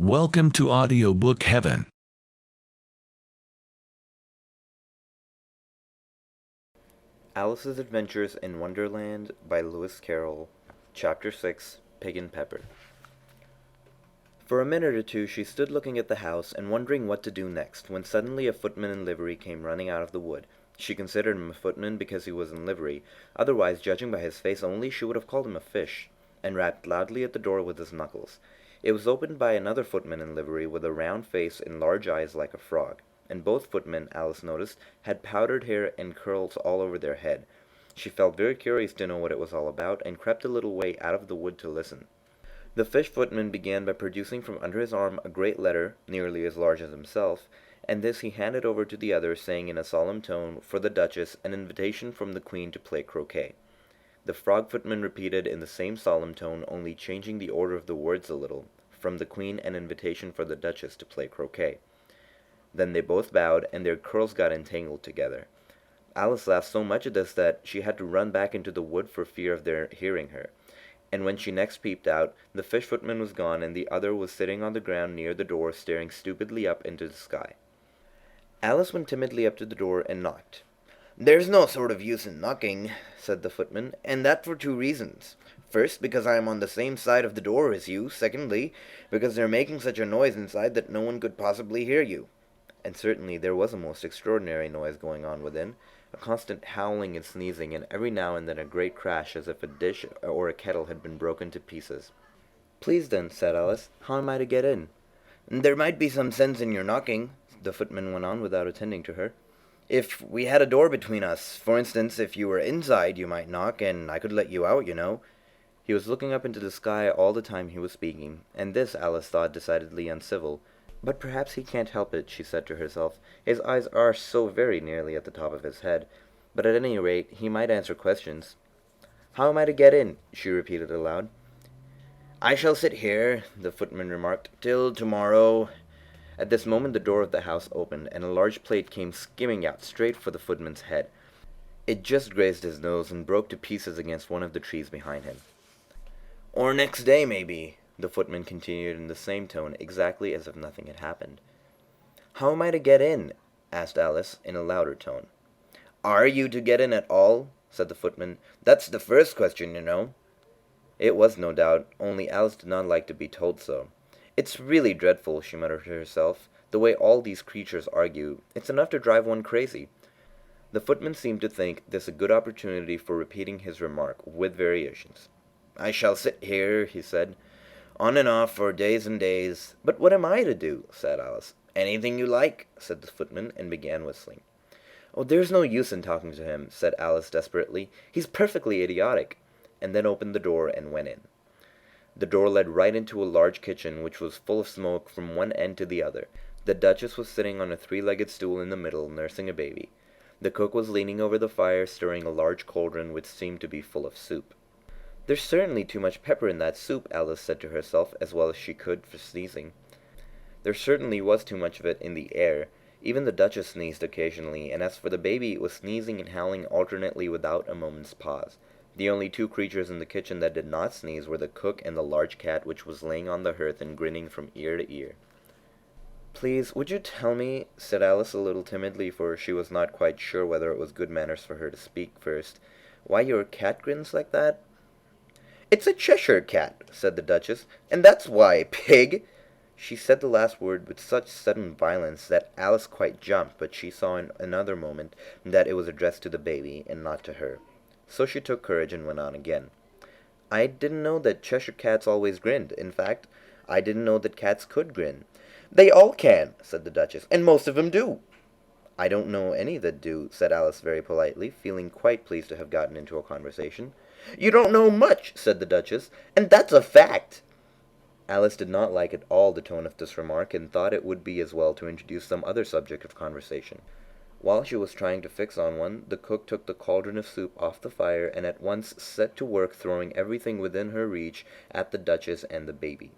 Welcome to Audiobook Heaven. Alice's Adventures in Wonderland by Lewis Carroll, Chapter 6, Pig and Pepper. For a minute or two she stood looking at the house and wondering what to do next, when suddenly a footman in livery came running out of the wood. She considered him a footman because he was in livery, otherwise, judging by his face only, she would have called him a fish, and rapped loudly at the door with his knuckles. It was opened by another footman in livery with a round face and large eyes like a frog, and both footmen, Alice noticed, had powdered hair and curls all over their head. She felt very curious to know what it was all about, and crept a little way out of the wood to listen. The fish footman began by producing from under his arm a great letter, nearly as large as himself, and this he handed over to the other, saying in a solemn tone, for the Duchess, an invitation from the Queen to play croquet. The frog footman repeated in the same solemn tone, only changing the order of the words a little, from the Queen an invitation for the Duchess to play croquet. Then they both bowed, and their curls got entangled together. Alice laughed so much at this that she had to run back into the wood for fear of their hearing her. And when she next peeped out, the fish footman was gone, and the other was sitting on the ground near the door, staring stupidly up into the sky. Alice went timidly up to the door and knocked. "There's no sort of use in knocking," said the footman, "and that for two reasons. First, because I am on the same side of the door as you. Secondly, because they're making such a noise inside that no one could possibly hear you." And certainly there was a most extraordinary noise going on within, a constant howling and sneezing, and every now and then a great crash as if a dish or a kettle had been broken to pieces. "Please then," said Alice, "how am I to get in?" "There might be some sense in your knocking," the footman went on without attending to her. "If we had a door between us, for instance, if you were inside you might knock, and I could let you out, you know." He was looking up into the sky all the time he was speaking, and this Alice thought decidedly uncivil. But perhaps he can't help it, she said to herself. His eyes are so very nearly at the top of his head. But at any rate, he might answer questions. "How am I to get in?" she repeated aloud. "I shall sit here," the footman remarked, "till tomorrow." At this moment the door of the house opened, and a large plate came skimming out straight for the footman's head. It just grazed his nose and broke to pieces against one of the trees behind him. "Or next day, maybe," the footman continued in the same tone, exactly as if nothing had happened. "How am I to get in?" asked Alice, in a louder tone. "Are you to get in at all?" said the footman. "That's the first question, you know." It was, no doubt, only Alice did not like to be told so. "It's really dreadful," she muttered to herself, "the way all these creatures argue. It's enough to drive one crazy." The footman seemed to think this a good opportunity for repeating his remark, with variations. "I shall sit here," he said, "on and off for days and days." "But what am I to do?" said Alice. "Anything you like," said the footman, and began whistling. "Oh, there's no use in talking to him," said Alice desperately. "He's perfectly idiotic," and then opened the door and went in. The door led right into a large kitchen, which was full of smoke from one end to the other. The Duchess was sitting on a three-legged stool in the middle, nursing a baby. The cook was leaning over the fire, stirring a large cauldron which seemed to be full of soup. "There's certainly too much pepper in that soup," Alice said to herself, as well as she could for sneezing. There certainly was too much of it in the air. Even the Duchess sneezed occasionally, and as for the baby, it was sneezing and howling alternately without a moment's pause. The only two creatures in the kitchen that did not sneeze were the cook and the large cat, which was laying on the hearth and grinning from ear to ear. "Please, would you tell me," said Alice a little timidly, for she was not quite sure whether it was good manners for her to speak first, "why your cat grins like that?" "It's a Cheshire Cat," said the Duchess, "and that's why, pig!" She said the last word with such sudden violence that Alice quite jumped, but she saw in another moment that it was addressed to the baby, and not to her. So she took courage and went on again. "I didn't know that Cheshire Cats always grinned. In fact, I didn't know that cats could grin." "They all can," said the Duchess, "and most of 'em do." "I don't know any that do," said Alice very politely, feeling quite pleased to have gotten into a conversation. "You don't know much," said the Duchess, "and that's a fact." Alice did not like at all the tone of this remark, and thought it would be as well to introduce some other subject of conversation. While she was trying to fix on one, the cook took the cauldron of soup off the fire, and at once set to work throwing everything within her reach at the Duchess and the baby.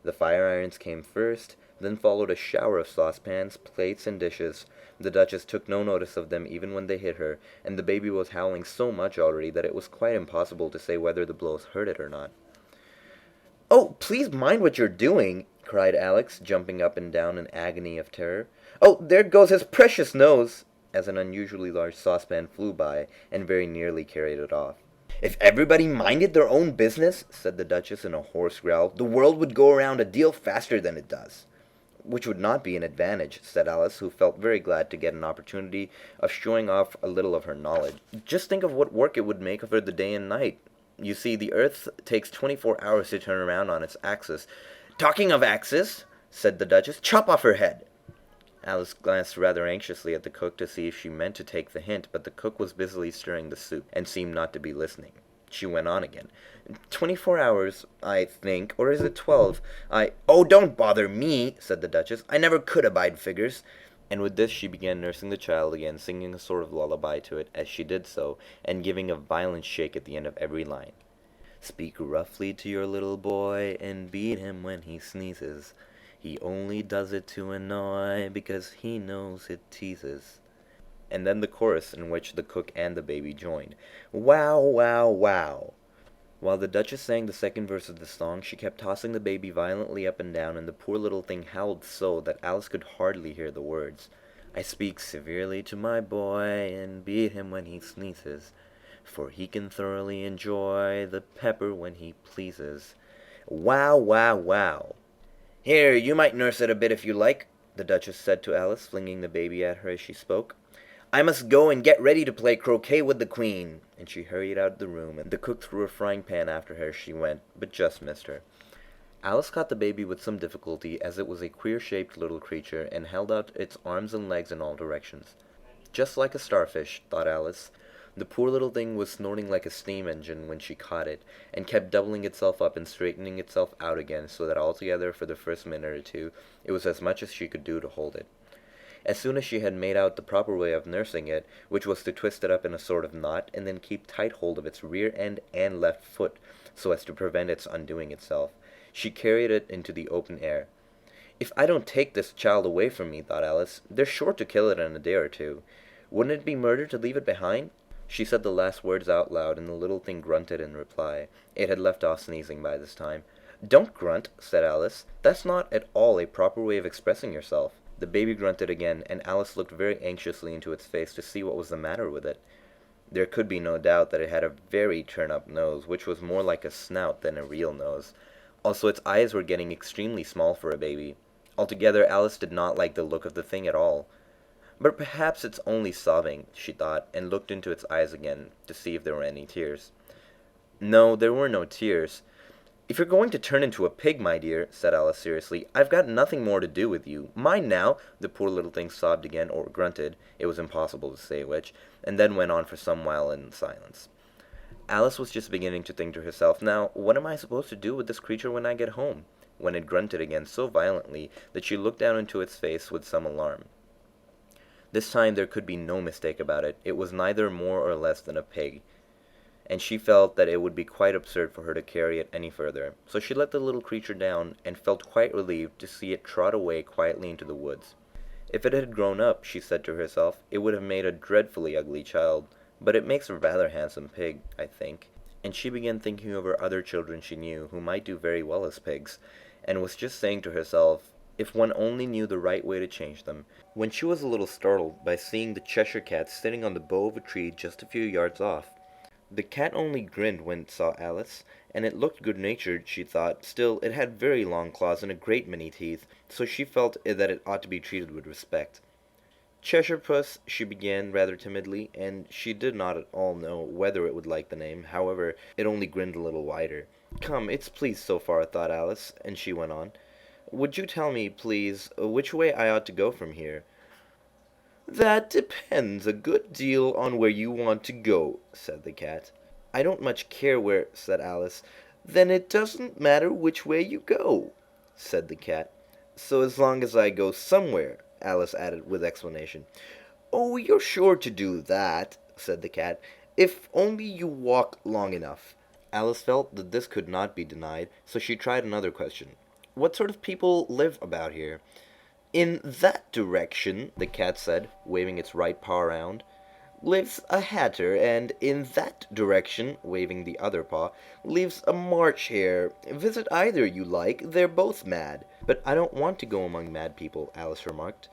The fire-irons came first, then followed a shower of saucepans, plates, and dishes. The Duchess took no notice of them even when they hit her, and the baby was howling so much already that it was quite impossible to say whether the blows hurt it or not. "Oh, please mind what you're doing!" cried Alex, jumping up and down in agony of terror. "Oh, there goes his precious nose!" as an unusually large saucepan flew by and very nearly carried it off. "If everybody minded their own business," said the Duchess in a hoarse growl, "the world would go around a deal faster than it does." "Which would not be an advantage," said Alice, who felt very glad to get an opportunity of showing off a little of her knowledge. "Just think of what work it would make for the day and night. You see, the Earth takes 24 hours to turn around on its axis." "Talking of axis," said the Duchess, "chop off her head." Alice glanced rather anxiously at the cook to see if she meant to take the hint, but the cook was busily stirring the soup, and seemed not to be listening. She went on again. 24 hours, I think, or is it 12? Oh, don't bother me," said the Duchess. "I never could abide figures." And with this she began nursing the child again, singing a sort of lullaby to it as she did so, and giving a violent shake at the end of every line. "Speak roughly to your little boy, and beat him when he sneezes. He only does it to annoy, because he knows it teases." And then the chorus, in which the cook and the baby joined. "Wow, wow, wow." While the Duchess sang the second verse of the song, she kept tossing the baby violently up and down, and the poor little thing howled so that Alice could hardly hear the words. "I speak severely to my boy, and beat him when he sneezes, for he can thoroughly enjoy the pepper when he pleases." Wow, wow, wow. "Here, you might nurse it a bit if you like," the Duchess said to Alice, flinging the baby at her as she spoke. "I must go and get ready to play croquet with the Queen." And she hurried out of the room, and the cook threw a frying pan after her as she went, but just missed her. Alice caught the baby with some difficulty, as it was a queer-shaped little creature, and held out its arms and legs in all directions. "Just like a starfish," thought Alice. The poor little thing was snorting like a steam engine when she caught it, and kept doubling itself up and straightening itself out again, so that altogether for the first minute or two it was as much as she could do to hold it. As soon as she had made out the proper way of nursing it, which was to twist it up in a sort of knot, and then keep tight hold of its rear end and left foot, so as to prevent its undoing itself, she carried it into the open air. "If I don't take this child away from me," thought Alice, "they're sure to kill it in a day or two. Wouldn't it be murder to leave it behind?" She said the last words out loud, and the little thing grunted in reply. It had left off sneezing by this time. "Don't grunt," said Alice. "That's not at all a proper way of expressing yourself." The baby grunted again, and Alice looked very anxiously into its face to see what was the matter with it. There could be no doubt that it had a very turn-up nose, which was more like a snout than a real nose. Also, its eyes were getting extremely small for a baby. Altogether, Alice did not like the look of the thing at all. "But perhaps it's only sobbing," she thought, and looked into its eyes again to see if there were any tears. No, there were no tears. "If you're going to turn into a pig, my dear," said Alice seriously, "I've got nothing more to do with you. Mind now!" The poor little thing sobbed again, or grunted, it was impossible to say which, and then went on for some while in silence. Alice was just beginning to think to herself, "Now, what am I supposed to do with this creature when I get home?" when it grunted again so violently that she looked down into its face with some alarm. This time there could be no mistake about it. It was neither more or less than a pig, and she felt that it would be quite absurd for her to carry it any further. So she let the little creature down, and felt quite relieved to see it trot away quietly into the woods. If it had grown up, she said to herself, it would have made a dreadfully ugly child, but it makes a rather handsome pig, I think. And she began thinking over other children she knew who might do very well as pigs, and was just saying to herself, if one only knew the right way to change them, when she was a little startled by seeing the Cheshire Cat sitting on the bough of a tree just a few yards off. The cat only grinned when it saw Alice, and it looked good-natured, she thought. Still, it had very long claws and a great many teeth, so she felt that it ought to be treated with respect. "Cheshire Puss," she began rather timidly, and she did not at all know whether it would like the name. However, it only grinned a little wider. "Come, it's pleased so far," thought Alice, and she went on. "Would you tell me, please, which way I ought to go from here?" "That depends a good deal on where you want to go," said the cat. "I don't much care where," said Alice. "Then it doesn't matter which way you go," said the cat. "So as long as I go somewhere," Alice added with explanation. "Oh, you're sure to do that," said the cat, "if only you walk long enough." Alice felt that this could not be denied, so she tried another question. "What sort of people live about here?" "In that direction," the cat said, waving its right paw around, "lives a hatter, and in that direction," waving the other paw, "lives a March hare. Visit either you like, they're both mad." "But I don't want to go among mad people," Alice remarked.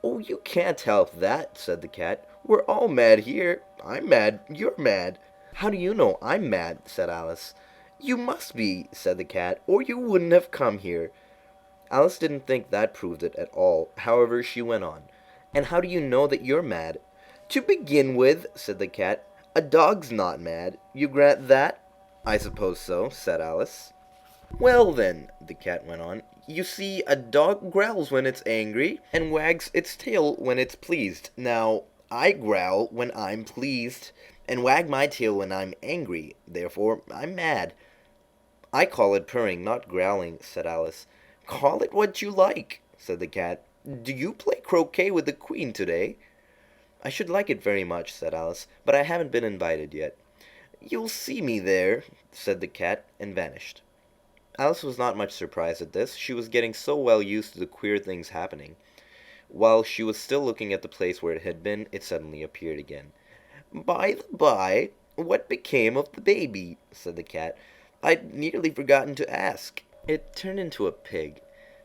"Oh, you can't help that," said the cat. "We're all mad here. I'm mad. You're mad." "How do you know I'm mad?" said Alice. "You must be," said the cat, "or you wouldn't have come here." Alice didn't think that proved it at all. However, she went on. "And how do you know that you're mad?" "To begin with," said the cat, "a dog's not mad. You grant that?" "I suppose so," said Alice. "Well, then," the cat went on, "you see, a dog growls when it's angry, and wags its tail when it's pleased. Now, I growl when I'm pleased, and wag my tail when I'm angry. Therefore, I'm mad." "I call it purring, not growling," said Alice. "Call it what you like," said the cat. "Do you play croquet with the queen today?" "I should like it very much," said Alice, "but I haven't been invited yet." "You'll see me there," said the cat, and vanished. Alice was not much surprised at this. She was getting so well used to the queer things happening. While she was still looking at the place where it had been, it suddenly appeared again. "By the by, what became of the baby?" said the cat. "I'd nearly forgotten to ask." "It turned into a pig,"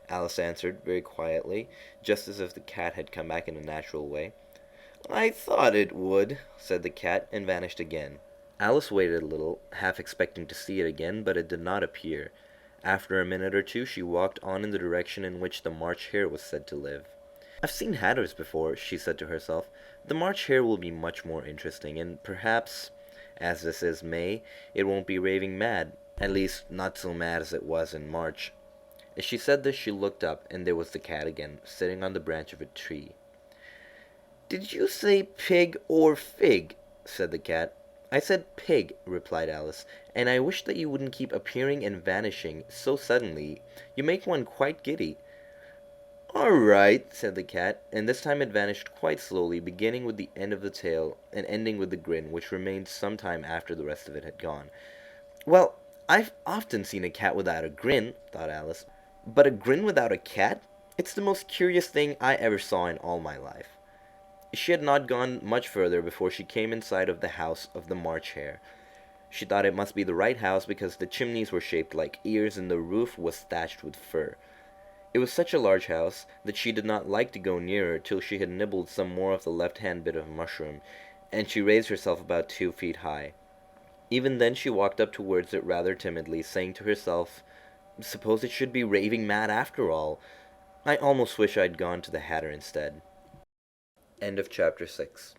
Alice answered very quietly, just as if the cat had come back in a natural way. "I thought it would," said the cat, and vanished again. Alice waited a little, half expecting to see it again, but it did not appear. After a minute or two she walked on in the direction in which the March Hare was said to live. "I've seen hatters before," she said to herself. "The March Hare will be much more interesting, and perhaps, as this is May, it won't be raving mad, at least not so mad as it was in March." As she said this she looked up, and there was the cat again, sitting on the branch of a tree. "Did you say pig or fig?" said the cat. "I said pig," replied Alice, "and I wish that you wouldn't keep appearing and vanishing so suddenly. You make one quite giddy." "All right," said the cat, and this time it vanished quite slowly, beginning with the end of the tail and ending with the grin, which remained some time after the rest of it had gone. "Well, I've often seen a cat without a grin," thought Alice, "but a grin without a cat? It's the most curious thing I ever saw in all my life." She had not gone much further before she came in sight of the house of the March Hare. She thought it must be the right house because the chimneys were shaped like ears and the roof was thatched with fur. It was such a large house that she did not like to go nearer till she had nibbled some more of the left-hand bit of mushroom, and she raised herself about 2 feet high. Even then she walked up towards it rather timidly, saying to herself, "Suppose it should be raving mad after all. I almost wish I'd gone to the Hatter instead." End of chapter 6.